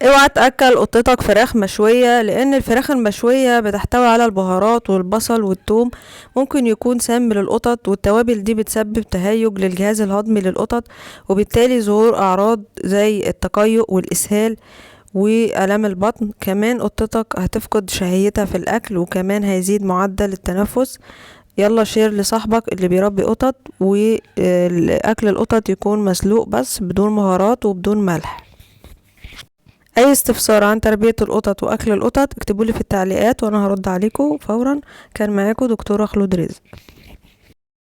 اوعى تاكل قطتك فراخ مشويه، لان الفراخ المشويه بتحتوي على البهارات والبصل والثوم، ممكن يكون سام للقطط، والتوابل دي بتسبب تهيج للجهاز الهضمي للقطط، وبالتالي ظهور اعراض زي التقيؤ والاسهال والام البطن. كمان قطتك هتفقد شهيتها في الاكل، وكمان هيزيد معدل التنفس. يلا شير لصاحبك اللي بيربي قطط، واكل القطط يكون مسلوق بس بدون بهارات وبدون ملح. اي استفسار عن تربية القطط واكل القطط اكتبولي في التعليقات وانا هرد عليكم فورا. كان معاكم دكتورة خلود رزق.